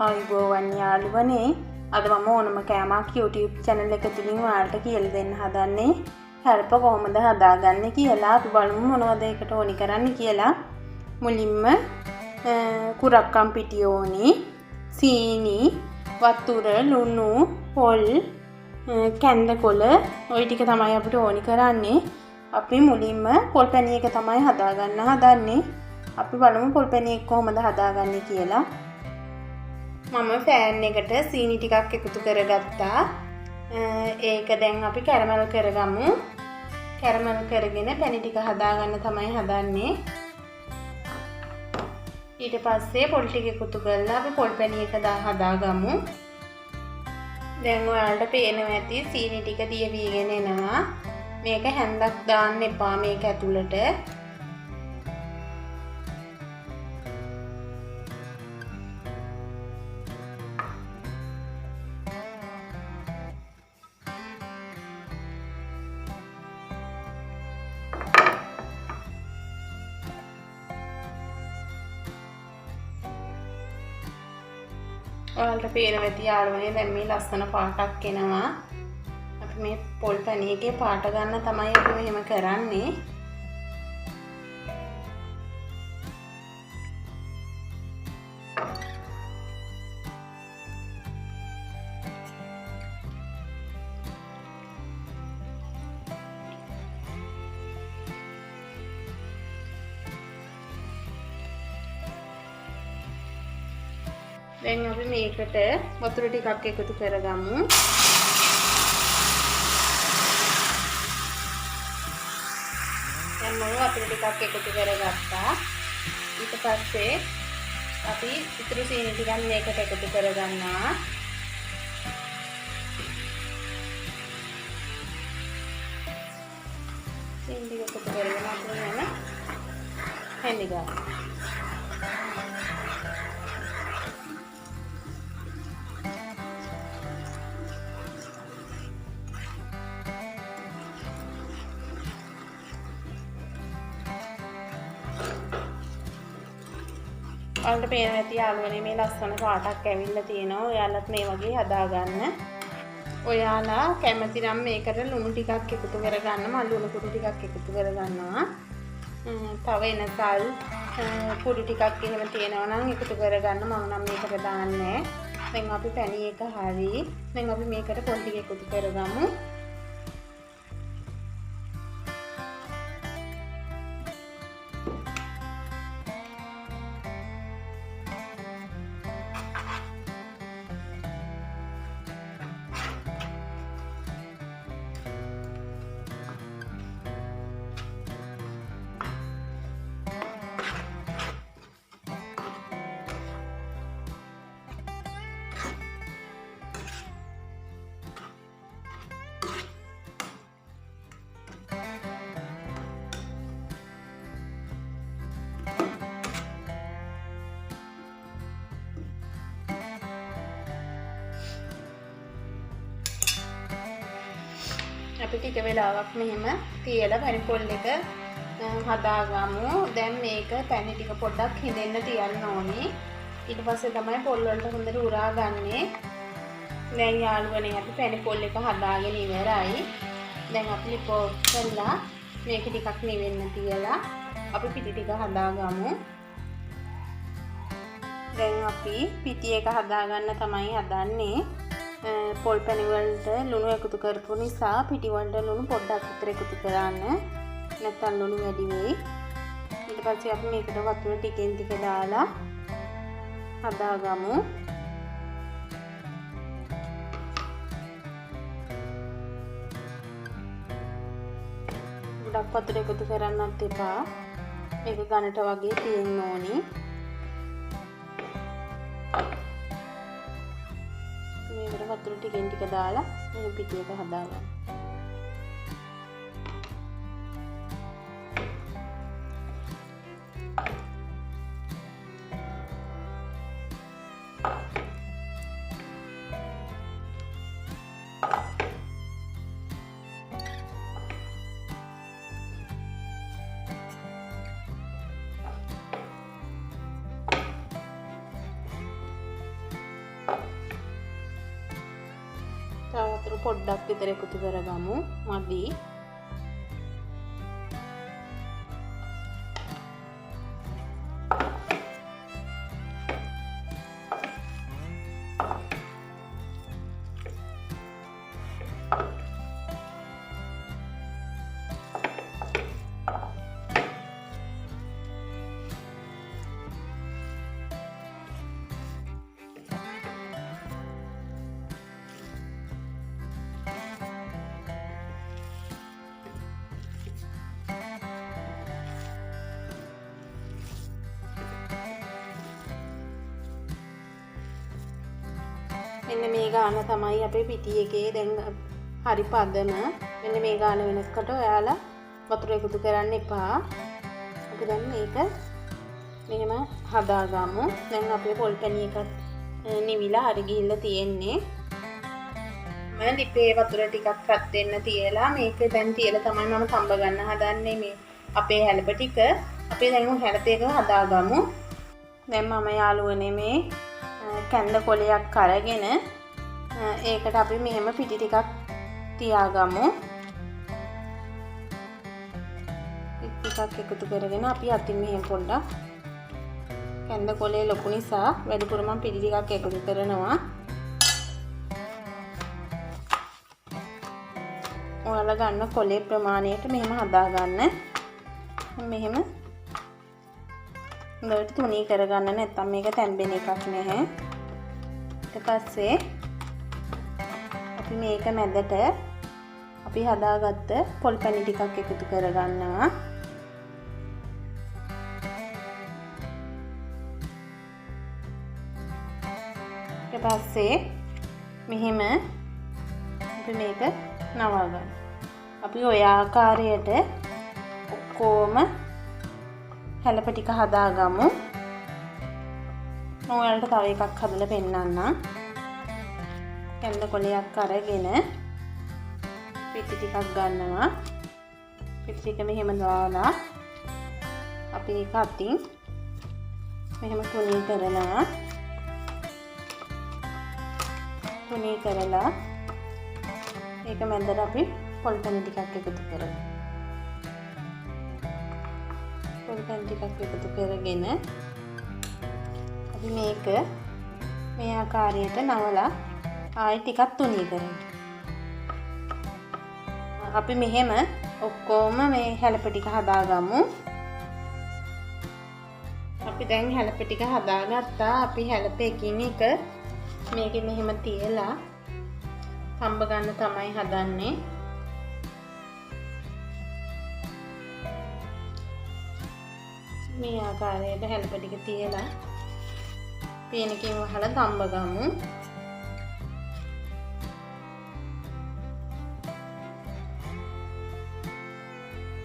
ආයුබෝවන් යාළුවනේ. අද මම ඕනම කෑමක් YouTube channel එක තුලින් ඔයාලට කියලා දෙන්න හදන්නේ. halapa කොහොමද හදාගන්නේ කියලා අපි බලමු මොනවද ඒකට ඕනි කරන්නේ කියලා. මුලින්ම කුරක්කන් පිටිය ඕනි, සීනි, වතුර, ලුණු, පොල්, කැන්දකොළ ওই ටික තමයි අපිට ඕනි කරන්නේ. අපි මුලින්ම පොල් පැණි එක තමයි හදාගන්න හදන්නේ. අපි බලමු පොල් පැණි එක කොහොමද හදාගන්නේ කියලා. මම පෑන් එකට සීනි ටිකක් එකතු කරගත්තා. ඒක දැන් අපි කැරමල් කරගමු. කැරමල් කරගෙන පැණි ටික හදාගන්න තමයි හදන්නේ. ඊට පස්සේ පොල් ටික එකතු කරලා අපි පොල් පැණි එක හදාගමු. දැන් ඔයාලට පේනවා ඇති සීනි ටික දිය වීගෙන එනවා. මේක හැන්දක් දාන්න එපා මේක ඇතුළට. ඔයාලට පේනවා ඇති යාළුවනේ දැන් මේ ලස්සන පාටක් එනවා. අපි මේ පොල් පැණි එකේ පාට ගන්න තමයි අපි මෙහෙම කරන්නේ. දැන් අපි මේකට වතුර ටිකක් එකතු කරගමු. දැන් මම වතුර ටිකක් එකතු කරගත්තා. ඊට පස්සේ අපි ඉතුරු සීනි ටිකක් මේකට එකතු කරගන්නවා. සීනි ටික එකතු කරගෙන අපි මෙන්න හැඳි ගන්නවා. ඔයාලට පේනවා ඇති යාළුවනේ මේ ලස්සන පාටක් ඇවිල්ලා තියෙනවා. ඔයාලත් මේ වගේ හදාගන්න. ඔයාලා කැමති නම් මේකට ලුණු ටිකක් එකතු කරගන්න. මම ලුණු කුඩු ටිකක් එකතු කරගන්නවා. තව එනකල් කුඩු ටිකක් එහෙම තියෙනවා නම් එකතු කරගන්න. මම නම් මේකට දාන්නේ. දැන් අපි පැණි එක හරි. දැන් අපි මේකට පොල් ටික එකතු කරගමු. අපි ටික වෙලාවක් මෙහෙම තියලා පැණි පොල් එක හදාගමු. දැන් මේක පැණි ටික පොඩ්ඩක් හිඳෙන්න තියන්න ඕනේ. ඊට පස්සේ තමයි පොල් වලට හොඳට උරා ගන්නෙ. දැන් යාළුවනේ අපි පැණි පොල් එක හදාගෙන ඉවරයි. දැන් අපි ලිපෝ කළා මේක ටිකක් නිවෙන්න තියලා අපි පිටි ටික හදාගමු. දැන් අපි පිටි එක හදාගන්න තමයි හදන්නේ. පොල් පැණි වලට ලුණු එකතු කරපු නිසා පිටි වලට ලුණු පොඩ්ඩක් විතර එකතු කරන්න. නැත්නම් ලුණු වැඩි වෙයි. ඊට පස්සේ අපි මේකට වතුර ටිකෙන් ටික දාලා හදාගමු. ගොඩක් වතුර එකතු කරන්නත් එපා. මේක ඝනට වගේ තියෙන්න ඕනි. මේකට වතුර ටිකෙන් ටික දාලා මේ පිටි එක හදාගන්න. පොඩ්ඩක් විතර එකතු කරගමු. මදි. මෙන්න මේ ගාන තමයි අපේ පිටි එකේ දැන් හරි පදම. මෙන්න මේ ගාන වෙනකොට ඔයාලා වතුර එකතු කරන්න එපා. අපි දැන් මේක මෙහෙම හදාගමු. දැන් අපේ පොල් පැණි එකත් නිවිලා හරි ගිහිල්ලා තියෙන්නේ. මම ලිපේ වතුර ටිකක් රත් වෙන්න තියලා මේක දැන් තියලා තමයි මම තඹ ගන්න හදන්නේ මේ අපේ හැලප ටික. අපි දැන් හැලප එක හදාගමු. දැන් මම යාළුවනේ මේ කැන්ද කොලයක් අරගෙන ඒකට අපි මෙහෙම පිටි ටිකක් තියාගමු. පිටි ටිකක් එකතු කරගෙන අපි අතින් මෙහෙම පොඩ්ඩක් කැන්ද කොලේ ලොකු නිසා වැඩිපුර මම පිටි ටිකක් එකතු කරනවා. ඔයාලා ගන්න කොලේ ප්‍රමාණයට මෙහෙම හදාගන්න. මෙහෙම හොඳට තුනී කරගන්න නැත්නම් මේක තැම්බෙන එකක් නැහැ. ඊට පස්සේ අපි මේක මැදට අපි හදාගත්ත පොල් පැණි ටිකක් එකතු කරගන්නවා. ඊට පස්සේ මෙහෙම අපි මේක නවා ගන්න. අපි ඔය ආකාරයට ඔක්කොම හැලප ටික හදාගමු. මම ඔයාලට තව එකක් හදලා පෙන්නන්නම්. කැන්ද කොලයක් අරගෙන පිටි ටිකක් ගන්නවා. පිටි ටික මෙහෙම දාලා අපි ඒක අතින් මෙහෙම තුනී කරනවා. තුනී කරලා ඒක මැදට අපි පොල් පැණි ටිකක් එකතු කරමු. පොල් පැණි ටිකක් එකතු කරගෙන අපි මේක මේ ආකාරයට නවලා ආයෙ ටිකක් තුනී කරමු. අපි මෙහෙම ඔක්කොම මේ හැලප ටික හදාගමු. අපි දැන් හැලප ටික හදාගත්තා. අපි හැලප එකින් එක මේකෙ මෙහෙම තියලා තඹ ගන්න තමයි හදන්නේ. මේ ආකාරයට හැලප ටික තියලා පේනකින් වහලා තඹ ගමු.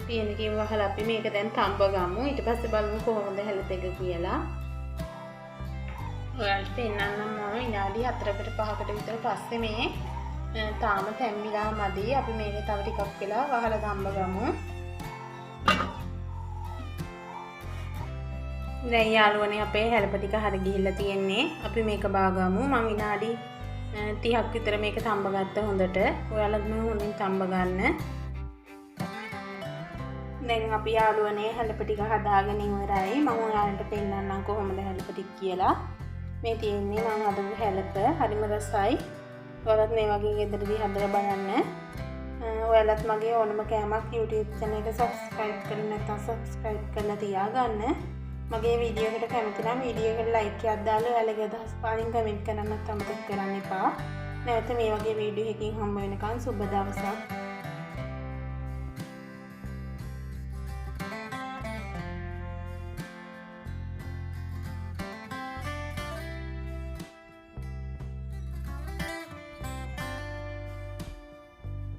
පේනකින් වහලා අපි මේක දැන් තඹ ගමු. ඊට පස්සේ බලමු කොහොමද හැලප එක කියලා. ඔයාලට පෙන්නන්නම් මම විනාඩි 4කට 5කට විතර පස්සේ මේ තාම තැම්බිලා මදි. අපි මේක තව ටිකක් වෙලා වහලා තඹ ගමු. දැන් යාළුවනේ අපේ හැලප ටික හරි ගිහිල්ලා තියෙන්නේ. අපි මේක බාගමු. මම විනාඩි 30ක් විතර මේක තඹ ගත්ත හොඳට. ඔයාලත් මේ හොඳින් තඹ ගන්න. දැන් අපි යාළුවනේ හැලප ටික හදාගෙන ඉවරයි. මම ඔයාලට පෙන්නන්නම් කොහොමද හැලප ටික කියලා. මේ තියෙන්නේ මම හදපු හැලප. හරිම රසයි. ඔයාලත් මේ වගේ ගෙදරදී හදලා බලන්න. ඔයාලත් මගේ ඕනම කෑමක් YouTube channel එක subscribe කරලා නැත්නම් subscribe කරලා තියාගන්න. මගේ වීඩියෝ එකට කැමති නම් වීඩියෝ එකට like එකක් දාලා ඔයාලගේ අදහස් පාලින් කමෙන්ට් කරන්නත් අමතක කරන්න එපා. නැවත මේ වගේ වීඩියෝ එකකින් හම්බ වෙනකන් සුබ දවසක්.